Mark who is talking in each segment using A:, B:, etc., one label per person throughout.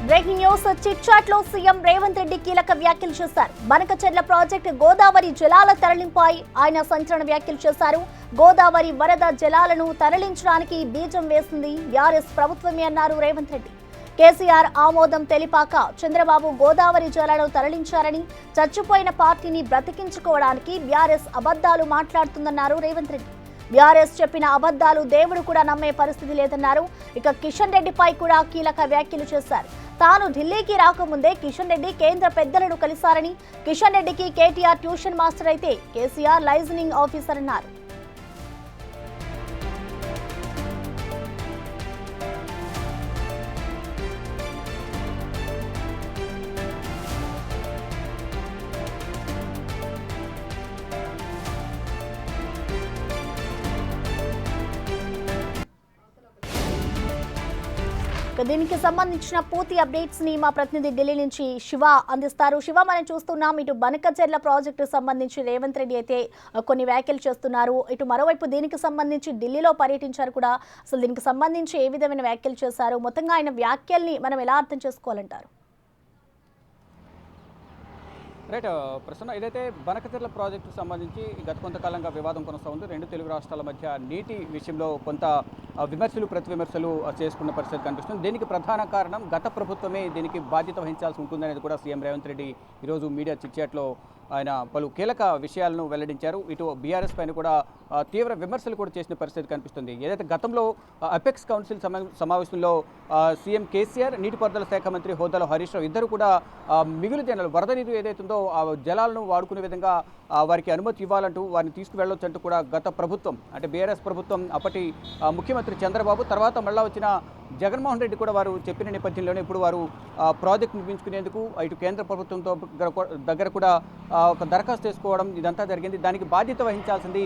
A: Breaking news chit chat లో CM Revanth Reddy కీలక వ్యాఖ్యలు చేశారు. బనకచెర్ల ప్రాజెక్టు గోదావరి జలాల తరలింపై ఆయన సంచలన వ్యాఖ్యలు చేశారు. గోదావరి వరద జలాలను తరలించడానికి బీజం వేసింది బీఆర్ఎస్ ప్రభుత్వమే అన్నారు రేవంత్ రెడ్డి. కేసీఆర్ ఆమోదం తెలిపాక చంద్రబాబు గోదావరి జలాలను తరలించారని, చచ్చిపోయిన పార్టీని బ్రతికించుకోవడానికి బీఆర్ఎస్ అబద్ధాలు మాట్లాడుతుందన్నారు రేవంత్ రెడ్డి. బీఆర్ఎస్ చెప్పిన అబద్ధాలు దేవుడు కూడా నమ్మే పరిస్థితి లేదన్నారు. ఇక కిషన్ రెడ్డిపై కూడా కీలక వ్యాఖ్యలు చేశారు. తాను ఢిల్లీకి రాకముందే కిషన్ రెడ్డి కేంద్ర పెద్దలను కలిశారని, కిషన్ రెడ్డికి కేటీఆర్ ట్యూషన్ మాస్టర్ అయితే కేసీఆర్ లైజనింగ్ ఆఫీసర్ అన్నారు. దీనికి సంబంధించిన పూర్తి అప్డేట్స్ ని మా ప్రతినిధి ఢిల్లీ నుంచి శివ అందిస్తారు. శివ, మనం చూస్తున్నాం ఇటు బనకచెర్ల ప్రాజెక్టు సంబంధించి రేవంత్ రెడ్డి అయితే కొన్ని వ్యాఖ్యలు చేస్తున్నారు. ఇటు మరోవైపు దీనికి సంబంధించి ఢిల్లీలో పర్యటించారు కూడా. అసలు దీనికి సంబంధించి ఏ విధమైన వ్యాఖ్యలు చేశారు, మొత్తంగా ఆయన వ్యాఖ్యల్ని మనం ఎలా అర్థం చేసుకోవాలంటారు?
B: రైట్ ప్రసన్న, ఏదైతే బనకచెర్ల ప్రాజెక్టుకు సంబంధించి గత కొంతకాలంగా వివాదం కొనసాగుంది. రెండు తెలుగు రాష్ట్రాల మధ్య నీటి విషయంలో కొంత విమర్శలు ప్రతి విమర్శలు చేసుకున్న పరిస్థితి కనిపిస్తుంది. దీనికి ప్రధాన కారణం గత ప్రభుత్వమే దీనికి బాధ్యత వహించాల్సి ఉంటుందనేది కూడా సీఎం రేవంత్ రెడ్డి ఈరోజు మీడియా చిట్ చాట్లో ఆయన పలు కీలక విషయాలను వెల్లడించారు. ఇటు బీఆర్ఎస్ పైన కూడా తీవ్ర విమర్శలు కూడా చేసిన పరిస్థితి కనిపిస్తుంది. ఏదైతే గతంలో అపెక్స్ కౌన్సిల్ సమావేశంలో సీఎం కేసీఆర్, నీటిపారుదల శాఖ మంత్రి హోదాలో హరీష్ రావు ఇద్దరు కూడా మిగులు జనాలు వరద నీరు ఏదైతుందో ఆ జలాలను వాడుకునే విధంగా వారికి అనుమతి ఇవ్వాలంటూ వారిని తీసుకువెళ్ళొచ్చు అంటూ కూడా గత ప్రభుత్వం అంటే బీఆర్ఎస్ ప్రభుత్వం అప్పటి ముఖ్యమంత్రి చంద్రబాబు, తర్వాత మళ్ళా వచ్చిన జగన్మోహన్ రెడ్డి కూడా వారు చెప్పిన నేపథ్యంలోనే ఇప్పుడు వారు ప్రాజెక్ట్ నిర్మించుకునేందుకు ఇటు కేంద్ర ప్రభుత్వంతో దగ్గర కూడా ఒక దరఖాస్తు చేసుకోవడం ఇదంతా జరిగింది. దానికి బాధ్యత వహించాల్సింది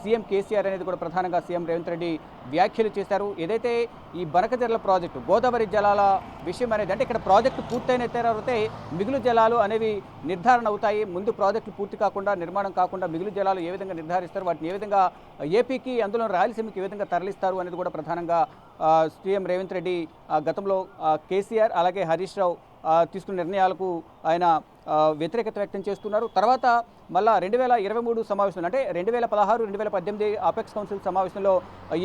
B: సీఎం కేసీఆర్ అనేది కూడా ప్రధానంగా సీఎం రేవంత్ రెడ్డి వ్యాఖ్యలు చేశారు. ఏదైతే ఈ బనకచెర్ల ప్రాజెక్టు గోదావరి జలాల విషయం అనేది అంటే ఇక్కడ ప్రాజెక్టు పూర్తయిన తర్వాత మిగులు జలాలు అనేవి నిర్ధారణ అవుతాయి. ముందు ప్రాజెక్టులు పూర్తి కాకుండా, నిర్మాణం కాకుండా మిగులు జలాలు ఏ విధంగా నిర్ధారిస్తారు, వాటిని ఏ విధంగా ఏపీకి అందులో రాయలసీమకి ఏ విధంగా తరలిస్తారు అనేది కూడా ప్రధానంగా సీఎం రేవంత్ రెడ్డి గతంలో కేసీఆర్ అలాగే హరీష్ రావు తీసుకున్న నిర్ణయాలకు ఆయన వ్యతిరేకత వ్యక్తం చేస్తున్నారు. తర్వాత మళ్ళా 2023 సమావేశంలో అంటే 2016, 2018 అపెక్స్ కౌన్సిల్ సమావేశంలో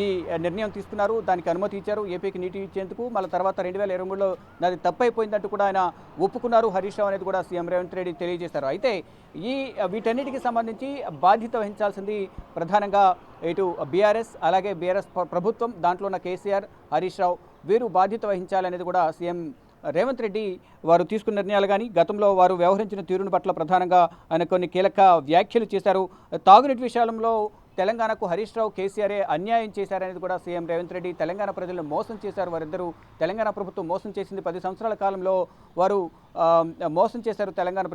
B: ఈ నిర్ణయం తీసుకున్నారు. దానికి అనుమతి ఇచ్చారు ఏపీకి నీటి ఇచ్చేందుకు. మళ్ళీ తర్వాత 2023లో అది తప్పైపోయిందంటూ కూడా ఆయన ఒప్పుకున్నారు హరీష్ రావు అనేది కూడా సీఎం రేవంత్ రెడ్డి తెలియజేశారు. అయితే వీటన్నిటికీ సంబంధించి బాధ్యత వహించాల్సింది ప్రధానంగా ఇటు బీఆర్ఎస్ అలాగే బీఆర్ఎస్ ప్రభుత్వం, దాంట్లో ఉన్న కేసీఆర్, హరీష్ రావు వీరు బాధ్యత వహించాలనేది కూడా సీఎం రేవంత్ రెడ్డి వారు తీసుకున్న నిర్ణయాలు కానీ గతంలో వారు వ్యవహరించిన తీరును పట్ల ప్రధానంగా ఆయన కొన్ని కీలక వ్యాఖ్యలు చేశారు. తాగునీటి విషయంలో తెలంగాణకు హరీష్ రావు, కేసీఆరే అన్యాయం చేశారనేది కూడా సీఎం రేవంత్ రెడ్డి తెలంగాణ ప్రజలను మోసం చేశారు. వారిద్దరూ తెలంగాణ ప్రభుత్వం మోసం చేసింది. 10 సంవత్సరాల కాలంలో వారు మోసం చేశారు. తెలంగాణ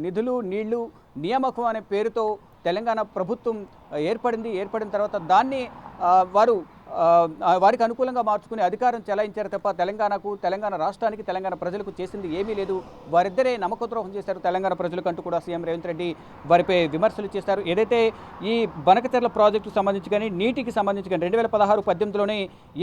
B: నిధులు నీళ్లు నియామకం అనే పేరుతో తెలంగాణ ప్రభుత్వం ఏర్పడిన తర్వాత దాన్ని వారికి అనుకూలంగా మార్చుకుని అధికారం చెలాయించారు తప్ప తెలంగాణ రాష్ట్రానికి, తెలంగాణ ప్రజలకు చేసింది ఏమీ లేదు. వారిద్దరే నమ్మకద్రోహం చేశారు తెలంగాణ ప్రజలకు అంటూ కూడా సీఎం రేవంత్ రెడ్డి వారిపై విమర్శలు చేశారు. ఏదైతే ఈ బనకచెర్ల ప్రాజెక్టుకు సంబంధించి కానీ నీటికి సంబంధించి కానీ 2016-18లోనే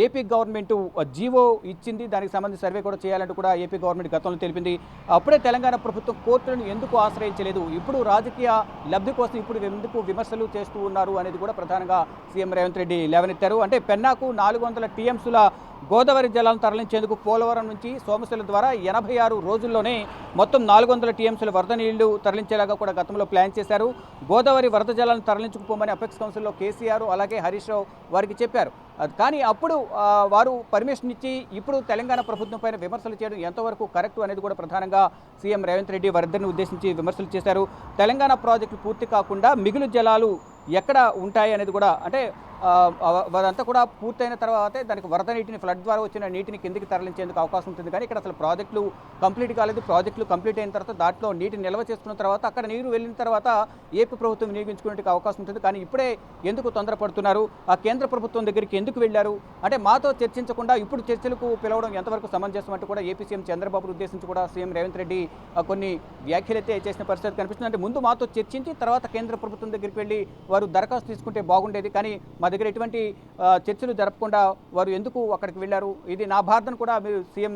B: ఏపీ గవర్నమెంట్ జీవో ఇచ్చింది. దానికి సంబంధించి సర్వే కూడా చేయాలంటూ కూడా ఏపీ గవర్నమెంట్ గతంలో తెలిపింది. అప్పుడే తెలంగాణ ప్రభుత్వం కోర్టులను ఎందుకు ఆశ్రయించలేదు, ఇప్పుడు రాజకీయ లబ్ధి కోసం ఇప్పుడు ఎందుకు విమర్శలు చేస్తూ ఉన్నారు అనేది కూడా ప్రధానంగా సీఎం రేవంత్ రెడ్డి లేవనెత్తారు. అంటే పెన్నాకు 400 టీఎంసీల గోదావరి జలాలను తరలించేందుకు పోలవరం నుంచి సోమశిల ద్వారా 86 రోజుల్లోనే మొత్తం 400 టీఎంసీల వరద నీళ్లు తరలించేలాగా కూడా గతంలో ప్లాన్ చేశారు. గోదావరి వరద జలాలను తరలించుకుపోమని అపెక్స్ కౌన్సిల్లో కేసీఆర్ అలాగే హరీష్ రావు వారికి చెప్పారు. కానీ అప్పుడు వారు పర్మిషన్ ఇచ్చి ఇప్పుడు తెలంగాణ ప్రభుత్వం పైన విమర్శలు చేయడం ఎంతవరకు కరెక్ట్ అనేది కూడా ప్రధానంగా సీఎం రేవంత్ రెడ్డి వారిద్దరిని ఉద్దేశించి విమర్శలు చేశారు. తెలంగాణ ప్రాజెక్టులు పూర్తి కాకుండా మిగులు జలాలు ఎక్కడ ఉంటాయి అనేది కూడా అంటే అదంతా కూడా పూర్తయిన తర్వాతే దానికి వరద నీటిని ఫ్లడ్ ద్వారా వచ్చిన నీటిని కిందికి తరలించేందుకు అవకాశం ఉంటుంది. కానీ ఇక్కడ అసలు ప్రాజెక్టులు కంప్లీట్ కాలేదు. ప్రాజెక్టులు కంప్లీట్ అయిన తర్వాత దాంట్లో నీటిని నిల్వ చేసుకున్న తర్వాత అక్కడ నీరు వెళ్ళిన తర్వాత ఏపీ ప్రభుత్వం వినియోగించుకునే అవకాశం ఉంటుంది. కానీ ఇప్పుడే ఎందుకు తొందరపడుతున్నారు, ఆ కేంద్ర ప్రభుత్వం దగ్గరికి ఎందుకు వెళ్ళారు అంటే మాతో చర్చించకుండా ఇప్పుడు చర్చలకు పిలవడం ఎంతవరకు సమంజసం అంటూ కూడా ఏపీ సీఎం చంద్రబాబును ఉద్దేశించి కూడా సీఎం రేవంత్ రెడ్డి కొన్ని వ్యాఖ్యలైతే చేసిన పరిస్థితి కనిపిస్తుంది. అంటే ముందు మాతో చర్చించి తర్వాత కేంద్ర ప్రభుత్వం దగ్గరికి వెళ్ళి వారు దరఖాస్తు తీసుకుంటే బాగుండేది, కానీ మా దగ్గర ఎటువంటి చర్చలు జరపకుండా వారు ఎందుకు అక్కడికి వెళ్ళారు, ఇది నా బాధను కూడా మీరు సీఎం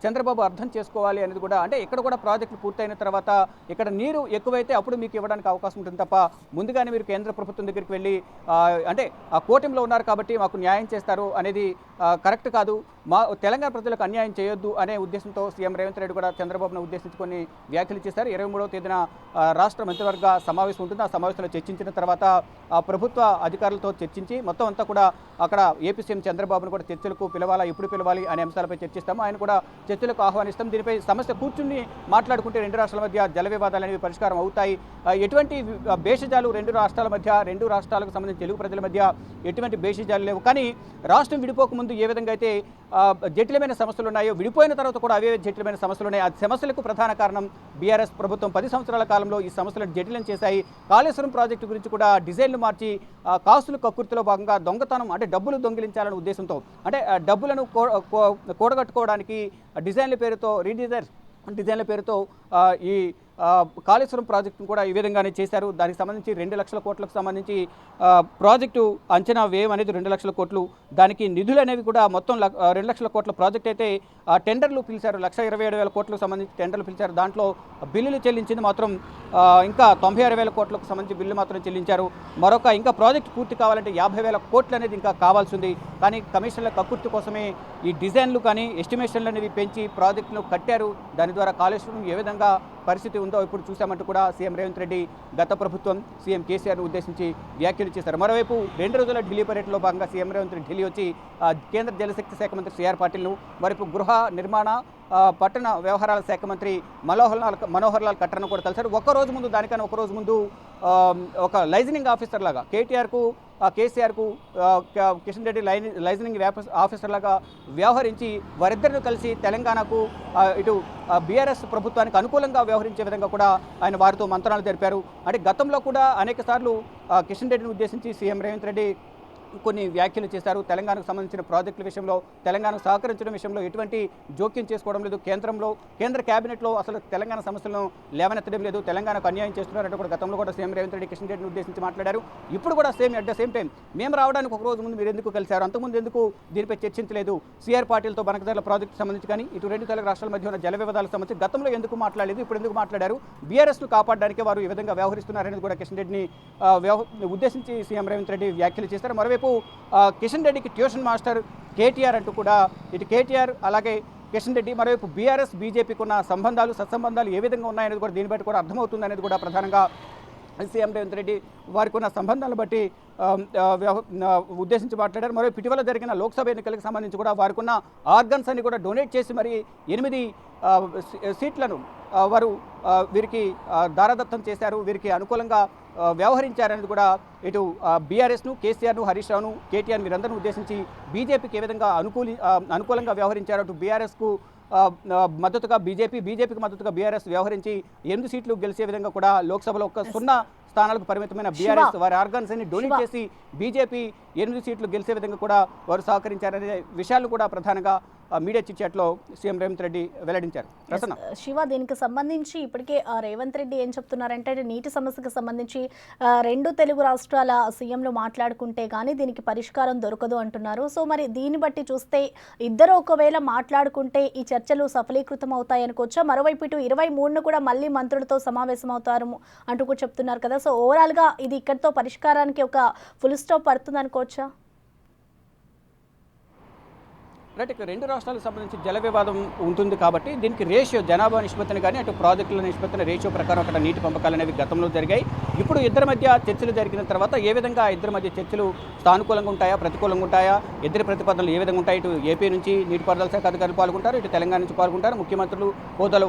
B: చంద్రబాబు అర్థం చేసుకోవాలి అనేది కూడా. అంటే ఇక్కడ కూడా ప్రాజెక్టులు పూర్తయిన తర్వాత ఇక్కడ నీరు ఎక్కువైతే అప్పుడు మీకు ఇవ్వడానికి అవకాశం ఉంటుంది తప్ప ముందుగానే మీరు కేంద్ర ప్రభుత్వం దగ్గరికి వెళ్ళి అంటే ఆ కూటమిలో ఉన్నారు కాబట్టి మాకు న్యాయం చేస్తారు అనేది కరెక్ట్ కాదు. మా తెలంగాణ ప్రజలకు అన్యాయం చేయొద్దు అనే ఉద్దేశంతో సీఎం రేవంత్ రెడ్డి కూడా చంద్రబాబును ఉద్దేశించి కొన్ని వ్యాఖ్యలు చేశారు. 23వ తేదీన రాష్ట్ర మంత్రివర్గ సమావేశం ఉంటుంది. ఆ సమావేశంలో చర్చించిన తర్వాత ప్రభుత్వ అధికారులతో చర్చించి మొత్తం అంతా కూడా అక్కడ ఏపీ సీఎం చంద్రబాబును కూడా చర్చలకు పిలవాలా, ఎప్పుడు పిలవాలి అనే అంశాలపై చర్చిస్తాము. ఆయన కూడా చర్చలకు ఆహ్వానిస్తాం. దీనిపై సమస్య కూర్చుని మాట్లాడుకుంటే రెండు రాష్ట్రాల మధ్య జల వివాదాలు అనేవి పరిష్కారం అవుతాయి. ఎటువంటి భేషజాలు రెండు రాష్ట్రాల మధ్య, రెండు రాష్ట్రాలకు సంబంధించిన తెలుగు ప్రజల మధ్య ఎటువంటి భేషజాలు లేవు. కానీ రాష్ట్రం విడిపోకముందు ఏ విధంగా అయితే జటిలమైన సమస్యలు ఉన్నాయో, విడిపోయిన తర్వాత కూడా అవే జటిలమైన సమస్యలు ఉన్నాయి. ఆ సమస్యలకు ప్రధాన కారణం బీఆర్ఎస్ ప్రభుత్వం 10 సంవత్సరాల కాలంలో ఈ సమస్యలను జటిలం చేశాయి. కాళేశ్వరం ప్రాజెక్టు గురించి కూడా డిజైన్లు మార్చి కాసులు కక్కుర్తిలో భాగంగా దొంగతనం అంటే డబ్బులు దొంగిలించాలనే ఉద్దేశంతో, అంటే డబ్బులను కూడగట్టుకోవడానికి డిజైన్ల పేరుతో డిజైన్ల పేరుతో ఈ కాళేశ్వరం ప్రాజెక్టును కూడా ఈ విధంగానే చేశారు. దానికి సంబంధించి 2 లక్షల కోట్లకు సంబంధించి ప్రాజెక్టు అంచనా వ్యయం అనేది 2 లక్షల కోట్లు. దానికి నిధులు అనేవి కూడా మొత్తం 2 లక్షల కోట్ల ప్రాజెక్ట్ అయితే టెండర్లు పిలిచారు. 1,27,000 కోట్లకు సంబంధించి టెండర్లు పిలిచారు. దాంట్లో బిల్లులు చెల్లించింది మాత్రం ఇంకా 96,000 కోట్లకు సంబంధించి బిల్లు మాత్రం చెల్లించారు. మరొక ఇంకా ప్రాజెక్టు పూర్తి కావాలంటే 50,000 కోట్లు అనేది ఇంకా కావాల్సి ఉంది. కానీ కమిషన్ల కక్కుర్తి కోసమే ఈ డిజైన్లు కానీ ఎస్టిమేషన్లు అనేవి పెంచి ప్రాజెక్టును కట్టారు. దాని ద్వారా కాళేశ్వరం ఏ విధంగా పరిస్థితి ఉందో ఇప్పుడు చూసామంటూ కూడా సీఎం రేవంత్ రెడ్డి గత ప్రభుత్వం సీఎం కేసీఆర్ను ఉద్దేశించి వ్యాఖ్యలు చేశారు. మరోవైపు 2 రోజుల ఢిల్లీ పర్యటనలో భాగంగా సీఎం రేవంత్ రెడ్డి ఢిల్లీ వచ్చి కేంద్ర జలశక్తి శాఖ మంత్రి సిఆర్ పాటిల్ను, మరోవైపు గృహ నిర్మాణ పట్టణ వ్యవహారాల శాఖ మంత్రి మనోహర్ లాల్ ఖట్టర్ను కూడా కలిశారు. ఒక్కరోజు ముందు, దానికన్నా ఒకరోజు ముందు ఒక లైజనింగ్ ఆఫీసర్ లాగా కేసీఆర్కు కిషన్ రెడ్డి లైజనింగ్ ఆఫీసర్ లాగా వ్యవహరించి వారిద్దరిని కలిసి తెలంగాణకు ఇటు బీఆర్ఎస్ ప్రభుత్వానికి అనుకూలంగా వ్యవహరించే విధంగా కూడా ఆయన వారితో మంత్రాలు జరిపారు. అంటే గతంలో కూడా అనేక సార్లు కిషన్ రెడ్డిని ఉద్దేశించి సీఎం రేవంత్ రెడ్డి కొన్ని వ్యాఖ్యలు చేశారు. తెలంగాణకు సంబంధించిన ప్రాజెక్టుల విషయంలో, తెలంగాణకు సహకరించడం విషయంలో ఎటువంటి జోక్యం చేసుకోవడం లేదు. కేంద్ర కేబినెట్లో అసలు తెలంగాణ సమస్యలను లేవనెత్తడం లేదు. తెలంగాణకు అన్యాయం చేస్తున్నారంటే కూడా గతంలో కూడా సీఎం రేవంత్ రెడ్డి కిషన్ రెడ్డిని ఉద్దేశించి మాట్లాడారు. ఇప్పుడు కూడా అట్ ద సేమ్ టైం మేము రావడానికి ఒక రోజు ముందు మీరు ఎందుకు కలిశారు, అంతకుముందు ఎందుకు దీనిపై చర్చించలేదు, సిఆర్ పాటిల్తో బనకచర్ల ప్రాజెక్టు సంబంధించి కానీ ఇటు రెండు తెలుగు రాష్ట్రాల మధ్య ఉన్న జల వివాదాలకు సంబంధించి గతంలో ఎందుకు మాట్లాడలేదు, ఇప్పుడు ఎందుకు మాట్లాడారు, బీఆర్ఎస్ను కాపాడడానికి వారు ఈ విధంగా వ్యవహరిస్తున్నారనేది కూడా కిషన్ రెడ్డిని ఉద్దేశించి సీఎం రేవంత్ రెడ్డి వ్యాఖ్యలు చేశారు. మరోవైపు కిషన్ రెడ్డికి ట్యూషన్ మాస్టర్ కేటీఆర్ అంటూ కూడా ఇటు కేటీఆర్ అలాగే కిషన్ రెడ్డి, మరోవైపు బీఆర్ఎస్ బీజేపీకి ఉన్న సత్సంబంధాలు ఏ విధంగా ఉన్నాయనేది కూడా దీన్ని బట్టి కూడా అర్థమవుతుంది అనేది కూడా ప్రధానంగా సీఎం రేవంత్ రెడ్డి వారికి ఉన్న సంబంధాలను బట్టి ఉద్దేశించి మాట్లాడారు. మరో ఇటీవల జరిగిన లోక్సభ ఎన్నికలకు సంబంధించి కూడా వారికి ఉన్న ఆర్గన్స్ అన్ని కూడా డొనేట్ చేసి మరి 8 సీట్లను వారు వీరికి దారదత్తం చేశారు, వీరికి అనుకూలంగా వ్యవహరించారనేది కూడా ఇటు బీఆర్ఎస్ను, కేసీఆర్ను, హరీష్ రావును, కేటీఆర్ వీరందరిని ఉద్దేశించి బీజేపీకి ఏ విధంగా అనుకూలంగా వ్యవహరించారు, అటు బీఆర్ఎస్కు మద్దతుగా బీజేపీకి మద్దతుగా బీఆర్ఎస్ వ్యవహరించి 8 సీట్లు గెలిచే విధంగా కూడా లోక్సభలో 0 స్థానాలకు పరిమితమైన బీఆర్ఎస్ వారి ఆర్గన్స్ అన్ని డొనేట్ చేసి బీజేపీ 8 సీట్లు గెలిచే విధంగా కూడా వారు సహకరించారనే విషయాలు కూడా ప్రధానంగా మీడియా చిట్చాట్లో సీఎం రేవంత్ రెడ్డి వెల్లడించారు.
A: శివ, దీనికి సంబంధించి ఇప్పటికే రేవంత్ రెడ్డి ఏం చెప్తున్నారంటే నీటి సమస్యకు సంబంధించి 2 తెలుగు రాష్ట్రాల సీఎంలు మాట్లాడుకుంటే కానీ దీనికి పరిష్కారం దొరకదు అంటున్నారు. సో మరి దీన్ని బట్టి చూస్తే ఇద్దరు ఒకవేళ మాట్లాడుకుంటే ఈ చర్చలు సఫలీకృతం అవుతాయి అనుకోవచ్చా? మరోవైపు ఇటు 23ను కూడా మళ్ళీ మంత్రులతో సమావేశం అవుతారు అంటూ కూడా చెప్తున్నారు కదా. సో ఓవరాల్గా ఇది ఇక్కడితో పరిష్కారానికి ఒక ఫుల్ స్టాప్ పడుతుంది అనుకోవచ్చా?
B: రైట్, ఇక 2 రాష్ట్రాలకు సంబంధించి జల వివాదం ఉంటుంది కాబట్టి దీనికి రేషియో జనాభా నిష్పత్తిని కానీ అటు ప్రాజెక్టుల నిష్పత్తిని రేషియో ప్రకారం అక్కడ నీటి పంపకాలు అనేవి గతంలో జరిగాయి. ఇప్పుడు ఇద్దరి మధ్య చర్చలు జరిగిన తర్వాత ఏ విధంగా ఇద్దరి మధ్య చర్చలు సానుకూలంగా ఉంటాయా, ప్రతికూలంగా ఉంటాయా, ఇద్దరి ప్రతిపాదనలు ఏ విధంగా ఉంటాయి, ఇటు ఏపీ నుంచి నీటిపారుదల శాఖ అధికారులు పాల్గొంటారు, ఇటు తెలంగాణ నుంచి పాల్గొంటారు, ముఖ్యమంత్రులు హోదాలు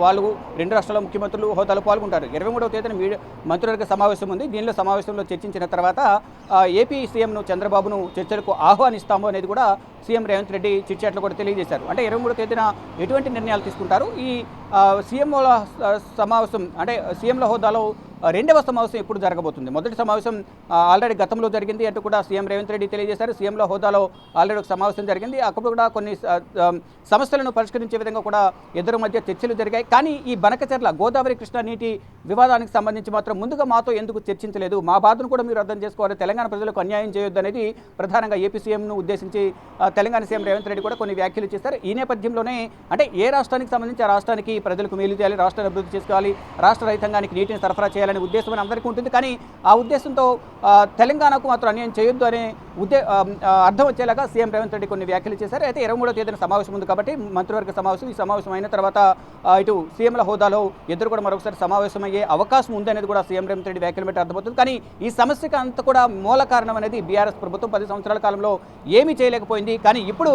B: 2 రాష్ట్రాల ముఖ్యమంత్రులు హోదాలు పాల్గొంటారు. 23వ తేదీన మంత్రివర్గ సమావేశం ఉంది. దీనిలో సమావేశంలో చర్చించిన తర్వాత ఏపీ సీఎంను చంద్రబాబును చర్చలకు ఆహ్వానిస్తాము అనేది కూడా సీఎం రేవంత్ రెడ్డి చిట్చాట్లో కూడా తెలియజేశారు. అంటే 23వ తేదీన ఎటువంటి నిర్ణయాలు తీసుకుంటారు, ఈ సీఎంల సమావేశం అంటే సీఎంల హోదాలో రెండవ సమావేశం ఎప్పుడు జరగబోతుంది? మొదటి సమావేశం ఆల్రెడీ గతంలో జరిగింది అంటూ కూడా సీఎం రేవంత్ రెడ్డి తెలియజేశారు. సీఎంల హోదాలో ఆల్రెడీ ఒక సమావేశం జరిగింది. అప్పుడు కూడా కొన్ని సమస్యలను పరిష్కరించే విధంగా కూడా ఇద్దరి మధ్య చర్చలు జరిగాయి. కానీ ఈ బనకచెర్ల గోదావరి కృష్ణా నీటి వివాదానికి సంబంధించి మాత్రం ముందుగా మాతో ఎందుకు చర్చించలేదు, మా బాధను కూడా మీరు అర్థం చేసుకోవాలి, తెలంగాణ ప్రజలకు అన్యాయం చేయొద్దు అనేది ప్రధానంగా ఏపీ సీఎంను ఉద్దేశించి తెలంగాణ సీఎం రేవంత్ రెడ్డి కూడా కొన్ని వ్యాఖ్యలు చేశారు. ఈ నేపథ్యంలోనే అంటే ఏ రాష్ట్రానికి సంబంధించి ఆ రాష్ట్రానికి ప్రజలకు మేలు చేయాలి, రాష్ట్రాన్ని అభివృద్ధి చేసుకోవాలి, రాష్ట్ర రైతాంగానికి నీటిని సరఫరా చేయాలనే ఉద్దేశం అని అందరికీ ఉంటుంది. కానీ ఆ ఉద్దేశంతో తెలంగాణకు మాత్రం అన్యాయం చేయొద్దు అనే అర్థం వచ్చేలాగా సీఎం రేవంత్ రెడ్డి కొన్ని వ్యాఖ్యలు చేశారు. అయితే 23వ తేదీన సమావేశం ఉంది కాబట్టి మంత్రివర్గ సమావేశం, ఈ సమావేశం అయిన తర్వాత ఇటు సీఎంల హోదాలో ఇద్దరు కూడా మరొకసారి సమావేశం అయ్యే అవకాశం ఉంది అనేది కూడా సీఎం రేవంత్ రెడ్డి వ్యాఖ్యలు బట్టి అర్థమవుతుంది. కానీ ఈ సమస్యకు అంతా కూడా మూల కారణం అనేది బీఆర్ఎస్ ప్రభుత్వం 10 సంవత్సరాల కాలంలో ఏమీ చేయలేకపోయింది. కానీ ఇప్పుడు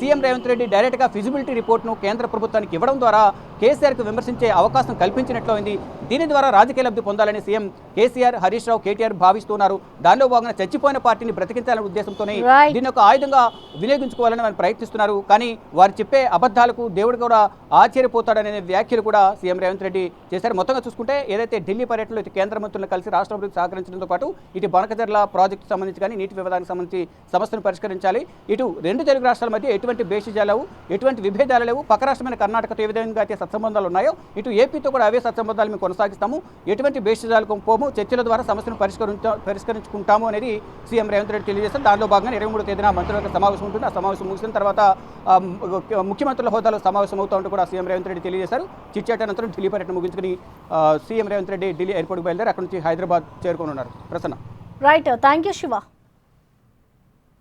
B: సీఎం రేవంత్ రెడ్డి డైరెక్ట్గా ఫిజిబిలిటీ రిపోర్ట్ను కేంద్ర ప్రభుత్వానికి ఇవ్వడం ద్వారా కేసీఆర్కు విమర్శించే అవకాశం కల్పించినట్లయింది. దీని ద్వారా రాజకీయ లబ్ధి పొందాలని సీఎం కేసీఆర్, హరీష్ రావు, కేటీఆర్ భావిస్తున్నారు. దానిలో భాగంగా చచ్చిపోయిన పార్టీని బ్రతికించాలనే ఉద్దేశంతోనే దీన్ని ఒక ఆయుధంగా వినియోగించుకోవాలని వారు ప్రయత్నిస్తున్నారు. కానీ వారు చెప్పే అబద్ధాలకు దేవుడు కూడా ఆశ్చర్యపోతాడనే వ్యాఖ్యలు కూడా సీఎం రేవంత్ రెడ్డి చేశారు. మొత్తంగా చూసుకుంటే ఏదైతే ఢిల్లీ పర్యటనలో ఇటు కేంద్ర మంత్రులను కలిసి రాష్ట్ర అభివృద్ధి సహకరించడంతో పాటు ఇటు బనకచెర్ల ప్రాజెక్టు సంబంధించి కానీ నీటి వివాదానికి సంబంధించి సమస్యను పరిష్కరించాలి, ఇటు రెండు తెలుగు రాష్ట్రాల మధ్య ఎటువంటి భేషజాలు లేవు, ఎటువంటి విభేదాలు లేవు, పక్క రాష్ట్రమైన కర్ణాటకతో ఏ విధంగా అయితే సత్సంబంధాలు ఉన్నాయో ఇటు ఏపీతో కూడా అవే సత్సంబంధాలు మేము కొనసాగిస్తాము, ఎటువంటి భేషజాలకు పోము, చర్చల ద్వారా సమస్యను పరిష్కరించుకుంటాము అనేది సీఎం రేవంత్ రెడ్డి తెలియజేస్తారు. దానిలో భాగంగా 23వ తేదీన మంత్రివర్గ సమావేశం ఉంటుంది. ఆ సమావేశం ముగిసిన తర్వాత ముఖ్యమంత్రుల హోదాలో సమావేశం అవుతూ కూడా సీఎం రేవంత్ రెడ్డి తెలియజేశారు. చిట్చాట్ అనంతరం ఢిల్లీ పర్యటన ముగించుకుని సీఎం రేవంత్ రెడ్డి ఢిల్లీ ఎయిర్పోర్ట్కి బయలుదేరి అక్కడి నుంచి హైదరాబాద్ చేరుకోనున్నారు. Prasanna.
A: Right, thank you Shiva.